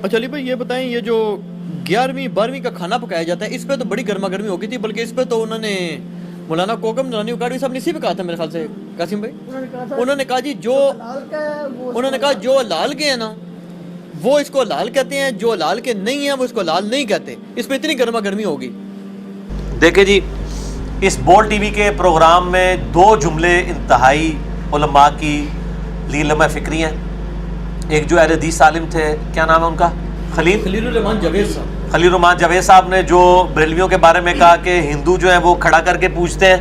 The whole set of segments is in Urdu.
اچھا علی بھائی یہ بتائیں، یہ جو 11ویں 12ویں کا کھانا پکایا جاتا ہے اس پہ تو بڑی گرما گرمی ہو گئی تھی، بلکہ اس پہ تو انہوں نے مولانا کوکم نورانی اکاڑوی صاحب نے اسی پہ کہا تھا میرے خیال سے قاسم بھائی، انہوں نے کہا جی جو حلال کے ہیں نا وہ اس کو حلال کہتے ہیں، جو حلال کے نہیں ہیں وہ اس کو حلال نہیں کہتے، اس پہ اتنی گرما گرمی ہوگی۔ دیکھیں جی، اس بول ٹی وی کے پروگرام میں 2 جملے انتہائی علماء کی لمحہ فکری ہیں۔ ایک جو اہل حدیث عالم تھے، کیا نام ہے ان کا، خلیل الرحمان جاوید صاحب، خلیل الرحمان جاوید صاحب نے جو بریلویوں کے بارے میں کہا کہ ہندو جو ہیں وہ کھڑا کر کے پوچھتے ہیں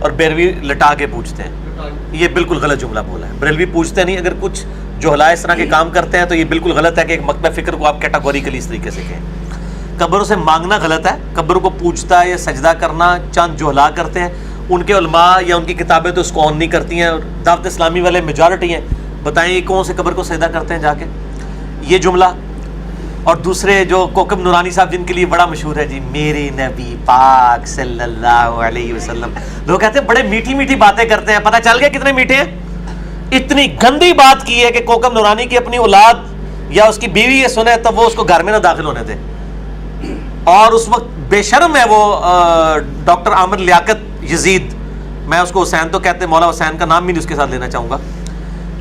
اور بیروی لٹا کے پوچھتے ہیں، یہ بالکل غلط جملہ بولا ہے۔ بریلوی پوچھتے نہیں، اگر کچھ جو ہلا اس طرح کے کام کرتے ہیں تو یہ بالکل غلط ہے کہ ایک مکتب فکر کو آپ کیٹاگوریکلی اس طریقے سے کہیں۔ قبروں سے مانگنا غلط ہے، قبر کو پوچھتا ہے یا سجدہ کرنا چند جوہلا کرتے ہیں، ان کے علماء یا ان کی کتابیں تو اس کو آن نہیں کرتی ہیں، دعوت اسلامی والے میجارٹی ہیں، بتائیں یہ کون سے قبر کو سجدہ کرتے ہیں جا کے، یہ جملہ۔ اور دوسرے جو کوکم نورانی صاحب جن کے لیے بڑا مشہور ہے جی، میرے نبی پاک صلی اللہ علیہ وسلم، لوگ کہتے ہیں بڑے میٹھی میٹھی باتیں کرتے ہیں، پتہ چل گیا کتنے میٹھے ہیں۔ اتنی گندی بات کی ہے کہ کوکم نورانی کی اپنی اولاد یا اس کی بیوی یہ سنے تب وہ اس کو گھر میں نہ داخل ہونے دے، اور اس وقت بے شرم ہے وہ ڈاکٹر عامر لیاقت یزید، میں اس کو حسین تو کہتے ہیں، مولا حسین کا نام بھی نہیں اس کے ساتھ لینا چاہوں گا،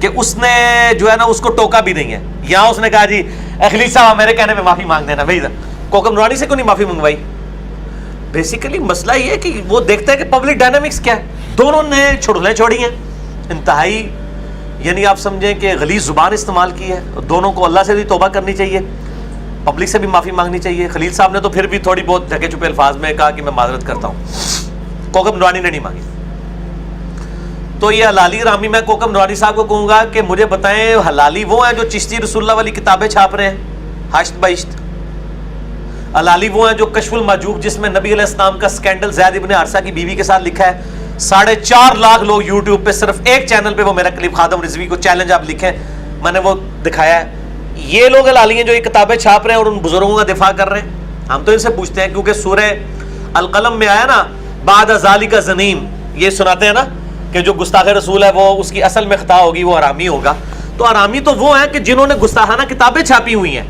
کہ اس نے جو ہے نا اس کو ٹوکا بھی نہیں ہے، یہاں اس نے کہا جی خلیل صاحب میرے کہنے میں معافی مانگ دینا، بھائی کوکم نورانی سے کیوں نہیں معافی منگوائی؟ بیسیکلی مسئلہ یہ ہے کہ وہ دیکھتا ہے کہ پبلک ڈائنامکس کیا ہے، دونوں نے چھڑلیں چھوڑی ہیں، انتہائی یعنی آپ سمجھیں کہ غلیظ زبان استعمال کی ہے، دونوں کو اللہ سے بھی توبہ کرنی چاہیے، پبلک سے بھی معافی مانگنی چاہیے۔ خلیل صاحب نے تو پھر بھی تھوڑی بہت ڈھکے چھپے الفاظ میں کہا کہ میں معذرت کرتا ہوں، کوکم نورانی نے نہیں مانگی۔ تو یہ حلالی رامی، میں کوکم نورانی صاحب کو کہوں گا کہ مجھے بتائیں حلالی وہ ہیں جو چشتی رسول اللہ والی کتابیں چھاپ رہے ہیں، حشت بہشت؟ حلالی وہ ہیں جو کشف المحجوب جس میں نبی علیہ السلام کا سکینڈل زید ابن حارثہ کی بیوی کے ساتھ لکھا ہے، 4.5 لاکھ لوگ یوٹیوب پہ صرف ایک چینل پہ وہ میرا کلپ خادم رضوی کو چیلنج آپ لکھیں، میں نے وہ دکھایا ہے۔ یہ لوگ حلالی ہیں جو یہ کتابیں چھاپ رہے ہیں اور ان بزرگوں کا دفاع کر رہے ہیں۔ ہم تو ان سے پوچھتے ہیں کیونکہ سورہ القلم میں آیا نا بعد ذالک زنیم، یہ سناتے ہیں نا کہ جو گستاخ رسول ہے وہ اس کی اصل میں خطا ہوگی، وہ حرامی ہوگا۔ تو حرامی تو وہ ہیں کہ جنہوں نے گستاخانہ کتابیں چھاپی ہوئی ہیں،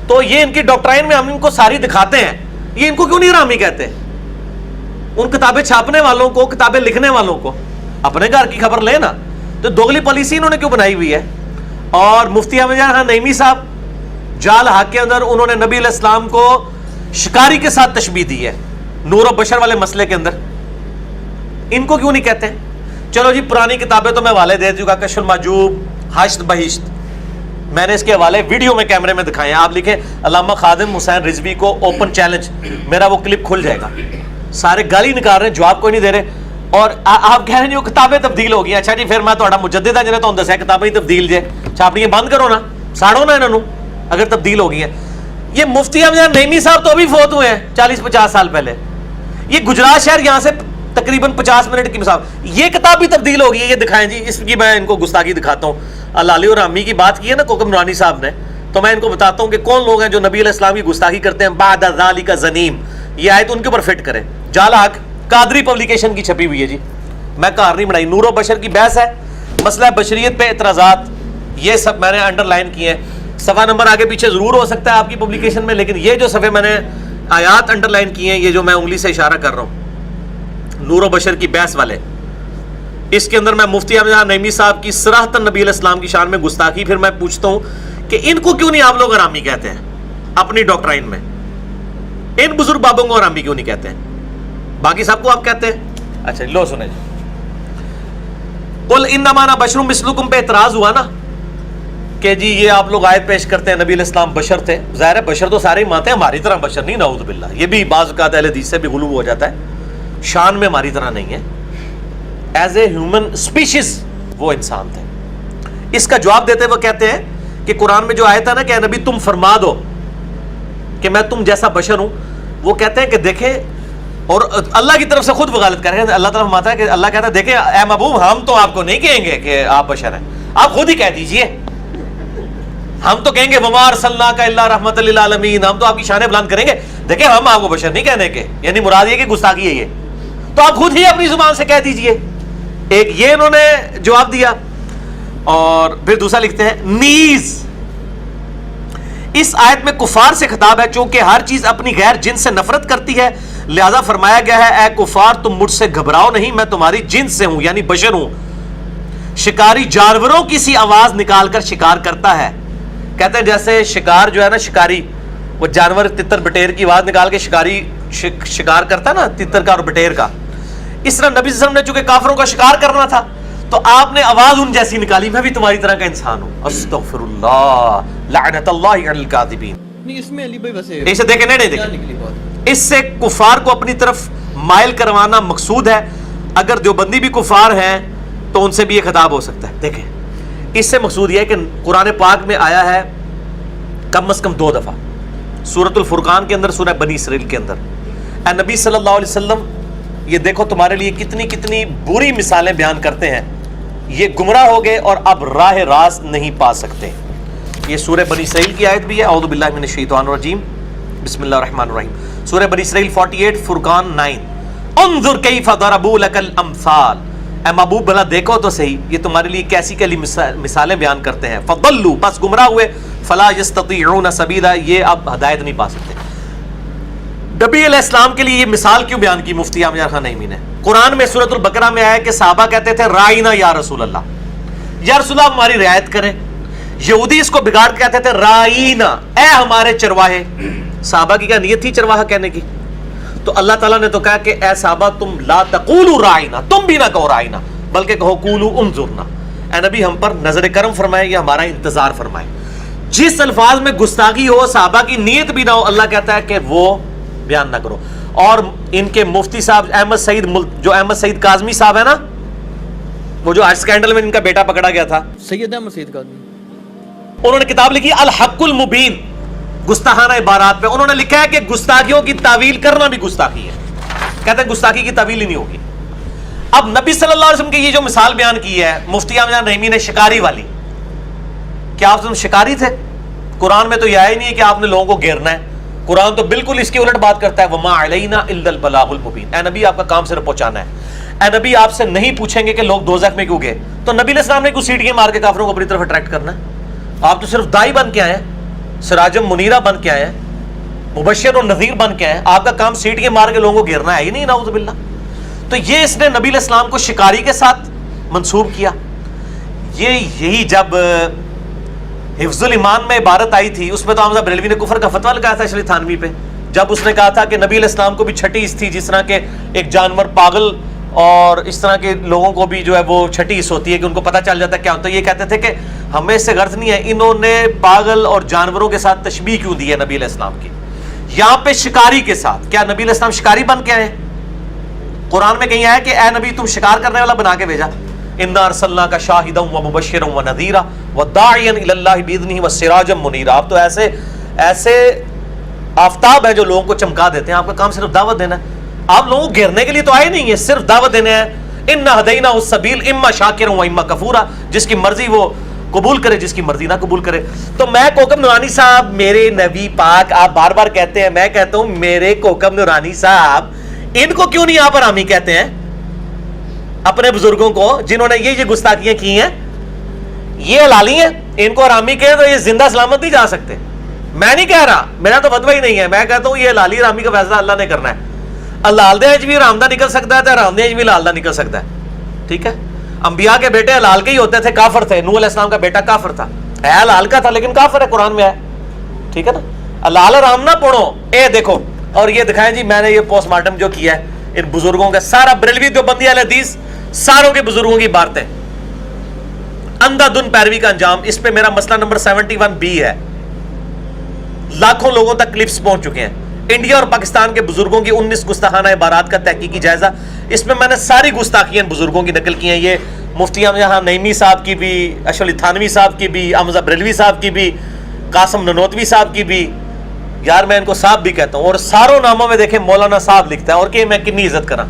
تو یہ ان کی ڈاکٹرائن میں ہم ان کو ساری دکھاتے ہیں، یہ ان کو کیوں نہیں حرامی کہتے؟ ان کتابیں چھاپنے والوں کو، کتابیں لکھنے والوں کو اپنے گھر کی خبر لے نا، تو دوگلی پالیسی انہوں نے کیوں بنائی ہوئی ہے؟ اور مفتی احمد جان خان نعیمی صاحب جال حق کے اندر انہوں نے نبی علیہ السلام کو شکاری کے ساتھ تشبیہ دی ہے نور و بشر والے مسئلے کے اندر، ان کو کیوں نہیں کہتے؟ چلو جی پرانی کتابیں تو میں حوالے دے چکا، کشف المحجوب، حشت بہشت، میں نے اس کے حوالے ویڈیو میں کیمرے میں دکھائے ہیں، آپ لکھیں علامہ خادم حسین رضوی کو اوپن چیلنج، میرا وہ کلپ کھل جائے گا۔ سارے گالی نکال رہے ہیں، جواب کوئی نہیں دے رہے، اور آپ کہہ رہے ہیں وہ کتابیں تبدیل ہو گئی۔ اچھا جی پھر میں تھوڑا مجدد ہے جنہیں تو دسیا کتابیں تبدیل جے چھاپنی بند کرو نا، ساڑو نا انہوں اگر تبدیل ہو گئی ہیں۔ یہ مفتی احمد نعیمی صاحب تو ابھی فوت ہوئے ہیں 40-50 سال پہلے، یہ گجرات شہر یہاں سے تقریباً 50 منٹ کی مسافت، یہ کتاب بھی تبدیل ہو گئی ہے، یہ دکھائیں جی، اس کی میں ان کو گستاخی دکھاتا ہوں۔ حلالی اور حرامی کی بات کی ہے نا کوکم نورانی صاحب نے، تو میں ان کو بتاتا ہوں کہ کون لوگ ہیں جو نبی علیہ السلام کی گستاخی کرتے ہیں۔ بعد ذالک زنیم، یہ آیت ان کے اوپر فٹ کریں۔ جال حق قادری پبلیکیشن کی چھپی ہوئی ہے جی، میں کار نہیں بنائی، نور و بشر کی بحث ہے، مسئلہ بشریت پہ اعتراضات، یہ سب میں نے انڈر لائن کیے ہیں۔ صفحہ نمبر آگے پیچھے ضرور ہو سکتا ہے آپ کی پبلیکیشن میں، لیکن یہ جو صفحے میں نے آیات انڈر لائن کیے ہیں، یہ جو میں انگلی سے اشارہ کر رہا ہوں نور و بشر کی بحث والے، اس کے اندر میں مفتی احمد نعیمی صاحب کی صراحتاً نبی علیہ السلام کی شان میں گستاخی، پھر میں پوچھتا ہوں کہ ان کو کیوں نہیں آپ لوگ حرامی کہتے ہیں اپنی ڈاکٹرائن میں؟ ان بزرگ بابوں کو حرامی کیوں نہیں کہتے ہیں؟ باقی سب کو آپ کہتے ہیں۔ اچھا لو سنیں جی، قل انما انا بشر مثلکم پہ اعتراض ہوا نا کہ جی یہ آپ لوگ آیت پیش کرتے ہیں نبی علیہ السلام بشر تھے، ظاہر ہے بشر تو سارے ہی مانتے ہیں، ہماری طرح بشر نہیں، نعوذ باللہ، یہ بھی بعض اوقات اہل حدیث سے بھی غلو ہو جاتا ہے، شان میں ہماری طرح نہیں ہے، ایز اے ہیومن اسپیشیز وہ انسان تھے۔ اس کا جواب دیتے وہ کہتے ہیں کہ قرآن میں جو آیت ہے نا کہ نبی تم فرما دو کہ میں تم جیسا بشر ہوں، وہ کہتے ہیں کہ دیکھیں، اور اللہ کی طرف سے خود وغالت کر رہے ہیں، اللہ تعالیٰ فرماتا ہے کہ اللہ کہتا ہے دیکھیں اے محبوب ہم تو آپ کو نہیں کہیں گے کہ آپ بشر ہیں، آپ خود ہی کہہ دیجئے، ہم تو کہیں گے وما ارسلناک الا رحمۃ للعالمین، ہم تو آپ کی شانیں بلند کریں گے، دیکھیں ہم آپ کو بشر نہیں کہنے کے، یعنی مراد یہ کہ گستاخی ہے یہ، تو آپ خود ہی اپنی زبان سے کہہ دیجئے۔ ایک یہ انہوں نے جواب دیا، اور پھر دوسرا لکھتے ہیں نیز اس آیت میں کفار سے خطاب ہے، چونکہ ہر چیز اپنی غیر جنس سے نفرت کرتی ہے، لہذا فرمایا گیا ہے اے کفار تم مجھ سے گھبراؤ نہیں، میں تمہاری جنس سے ہوں، یعنی بشر ہوں۔ شکاری جانوروں کی سی آواز نکال کر شکار کرتا ہے، کہتے ہیں جیسے شکار جو ہے نا، شکاری وہ جانور تتر بٹیر کی آواز نکال کے شکاری شکار کرتا ہے نا، تتر کا اور بٹیر کا، اس طرح نبی صلی اللہ علیہ وسلم نے چونکہ کافروں کا شکار کرنا تھا تو آپ نے آواز ان جیسی نکالی، میں بھی تمہاری طرح کا انسان ہوں۔ استغفر اللہ، لعنت اللہ علی الکاذبین۔ نہیں اس میں علی بھائی ویسے اسے دیکھیں، نہیں کیا دیکھیں، نکلی بات؟ اس سے کفار کو اپنی طرف مائل کروانا مقصود ہے۔ اگر دیوبندی بھی کفار ہیں تو ان سے بھی یہ خطاب ہو سکتا ہے۔ دیکھیں اس سے مقصود یہ ہے کہ قرآن پاک میں آیا ہے کم از کم 2 دفعہ، سورۃ الفرقان کے اندر، سورہ بنی اسرائیل کے اندر، اے نبی صلی اللہ علیہ وسلم یہ دیکھو تمہارے لیے کتنی کتنی بری مثالیں بیان کرتے ہیں، یہ گمراہ ہو گئے اور اب راہ راست نہیں پا سکتے۔ یہ سورہ بنی اسرائیل کی آیت بھی ہے، اعوذ باللہ من الشیطان الرجیم، بسم اللہ الرحمن الرحیم، سورہ بنی اسرائیل 48 فرقان 9، انظر کیف ضربوا لک الامثال، اے محبوب بھلا دیکھو تو صحیح یہ تمہارے لیے کیسی کیسی مثالیں بیان کرتے ہیں، فضلوا بس گمراہ ہوئے، فلا یستطیعون سبیلا یہ اب ہدایت نہیں پا سکتے۔ نبی علیہ السلام کے لیے یہ مثال کیوں بیان کی مفتی عامر خان نعیمی نے؟ قرآن میں سورۃ البقرہ میں آیا کہ صحابہ کہتے تھے رائنا یا رسول اللہ، یا رسول اللہ ہماری رعایت کریں۔ یہودی اس کو بگاڑ کے کہتے تھے رائنا، اے ہمارے چرواہے۔ صحابہ کی کیا نیت تھی چرواہا کہنے کی؟ تو اللہ تعالیٰ نے تو کہا کہ اے صحابہ تم لا تقولوا رائنا، تم بھی نہ کہو رائنا بلکہ کہو قولوا انظرنا، اے نبی ہم پر نظر کرم فرمائے یا ہمارا انتظار فرمائے۔ جس الفاظ میں گستاخی ہو، صحابہ کی نیت بھی نہ ہو، اللہ کہتا ہے کہ وہ بیان نہ کرو۔ اور ان کے مفتی صاحب احمد سعید کاظمی صاحب ہے نا، وہ جو اسکینڈل میں ان کا بیٹا پکڑا گیا تھا، سید احمد سعید کاظمی، انہوں نے کتاب لکھی الحق المبین، گستاخانہ عبارات پہ۔ انہوں نے لکھا ہے کہ گستاخیوں کی تعویل کرنا بھی گستاخی ہے، کہتے ہیں گستاخی کی تعویل ہی نہیں ہوگی۔ اب نبی صلی اللہ علیہ وسلم کی یہ جو مثال بیان کی ہے مفتی عامر نعیمی نے شکاری والی، کیا آپ شکاری تھے؟ قرآن میں تو یہ آیا ہی نہیں ہے کہ آپ نے لوگوں کو گھیرنا ہے، قرآن تو بالکل اس کے الٹ بات کرتا ہے، وما علینا الا البلاغ المبین، اے نبی آپ کا کام صرف پہنچانا ہے۔ اے نبی آپ سے نہیں پوچھیں گے کہ لوگ دوزخ میں کیوں گئے، تو نبی علیہ السلام نے کوئی سیٹیاں مار کے کافروں کو اپنی طرف اٹریکٹ کرنا ہے؟ آپ تو صرف دائی بن کے آئے ہیں، سراجم منیرہ بن کے آئے ہیں، مبشر و نذیر بن کے آئے ہیں، آپ کا کام سیٹیاں مار کے لوگوں کو گھیرنا ہے ہی نہیں، نعوذ باللہ۔ تو یہ اس نے نبی علیہ السلام کو شکاری کے ساتھ منسوب کیا۔ یہی جب حفظ الایمان میں عبارت آئی تھی، اس میں تو حمزہ بریلوی نے کفر کا فتویٰ لگایا تھا اشرف تھانوی پہ، جب اس نے کہا تھا کہ نبی علیہ السلام کو بھی چھٹی حص تھی، جس طرح کہ ایک جانور پاگل اور اس طرح کے لوگوں کو بھی جو ہے وہ چھٹی حص ہوتی ہے کہ ان کو پتہ چل جاتا ہے کیا ہوتا ہے۔ یہ کہتے تھے کہ ہمیں اس سے غرض نہیں ہے، انہوں نے پاگل اور جانوروں کے ساتھ تشبیہ کیوں دی ہے نبی علیہ السلام کی، یہاں پہ شکاری کے ساتھ۔ کیا نبی علیہ السلام شکاری بن کے آئے؟ قرآن میں کہیں آیا کہ اے نبی تم شکار کرنے والا بنا کے بھیجا، انا ارسلناک شاہدا ومبشرا ونذیرا وداعیا الی اللہ باذنہ وسراجا منیرا۔ آپ تو ایسے آفتاب ہیں جو لوگوں کو چمکا دیتے ہیں، آپ کا کام صرف دعوت دینا ہے، آپ لوگوں کو گھیرنے کے لیے تو آئے نہیں ہیں، صرف دعوت دینے ہیں۔ انا ہدیناہ السبیل اما شاکرا و اما کفورا، جس کی مرضی وہ قبول کرے، جس کی مرضی نہ قبول کرے۔ تو میں کوکب نورانی صاحب، میرے نبی پاک آپ بار بار کہتے ہیں، میں کہتا ہوں میرے کوکب نورانی صاحب ان کو کیوں نہیں آپ حرامی کہتے ہیں؟ اپنے بزرگوں کو جنہوں نے یہ گستاخیاں کی ہیں، یہ حلالی ہیں، ان کو حرامی کہیں تو یہ زندہ سلامت نہیں جا سکتے۔ میں نہیں کہہ رہا، میرا تو فتویٰ ہی نہیں ہے، میں کہتا ہوں یہ حلالی حرامی کا فیصلہ اللہ نے کرنا ہے۔ اللہ حلال دے بھی حرام دا نکل سکتا ہے تو حرام دے بھی حلال دا نکل سکتا ہے، ٹھیک ہے۔ انبیاء کے بیٹے حلال کے ہی ہوتے تھے، کافر تھے۔ نوح علیہ السلام کا بیٹا کافر تھا، ہے حلال کا تھا لیکن کافر ہے، قرآن میں ہے، ٹھیک ہے نا۔ حلال حرام نہ پڑھو، اے دیکھو۔ اور یہ دکھائیں جی، میں نے یہ پوسٹ مارٹم جو کیا ہے ان بزرگوں کا، سارا بریلوی دیوبندی اہل حدیث ساروں کے بزرگوں کی باتیں، اندھا دھن پیروی کا انجام۔ اس پہ میرا مسئلہ نمبر 71B ہے، لاکھوں لوگوں تک کلپس پہنچ چکے ہیں۔ انڈیا اور پاکستان کے بزرگوں کی 19 گستاخانہ عبارات کا تحقیقی جائزہ، اس میں نے ساری گستاخیاں بزرگوں کی نقل کی ہیں۔ یہ مفتی یہاں نعیمی صاحب کی بھی، اشرف تھانوی صاحب کی بھی، حمزہ بریلوی صاحب کی بھی، قاسم ننوتوی صاحب کی بھی، یار میں ان کو صاحب بھی کہتا ہوں۔ اور ساروں ناموں میں دیکھیں مولانا صاحب لکھتا ہے، اور کہ میں کنی عزت کرا،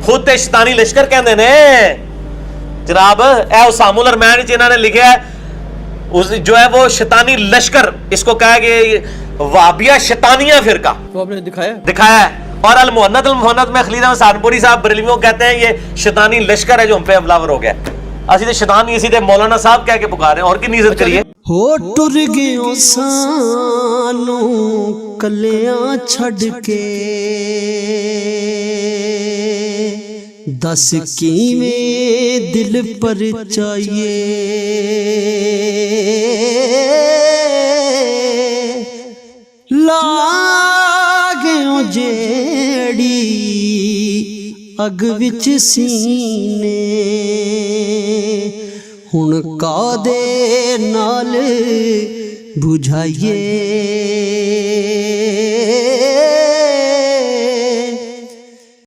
خود تے شیطانی لشکر کہندے نے جناب، اے اسام الرحمن جنہاں نے لکھا ہے جو ہے وہ شیطانی لشکر، اس کو کہا کہ وہابیہ شیطانیہ فرقہ، تو آپ نے دکھایا ہے۔ اور المحند میں خلیل احمد سہارنپوری صاحب بریلویوں کہتے ہیں یہ شیطانی لشکر ہے جو ہم پہ حملہ ور ہو گیا۔ اسی تے شیطان نہیں، اسی تے مولانا صاحب کہہ کے پکارے، اور کی عزت کریے۔ ਹੋ ਟੁਰ ਗਿਓ ਸਾਨੂੰ ਕੱਲਿਆਂ ਛੱਡ ਕੇ, ਦੱਸ ਕਿਵੇਂ ਦਿਲ ਪਰਚਾਈਏ। ਲਾਗਿਓ ਜਿਹੜੀ ਅਗ ਵਿੱਚ ਸੀਨੇ, ਹੁਣ ਕਾਦੇ ਨਾਲ ਬੁਝਾਈਏ।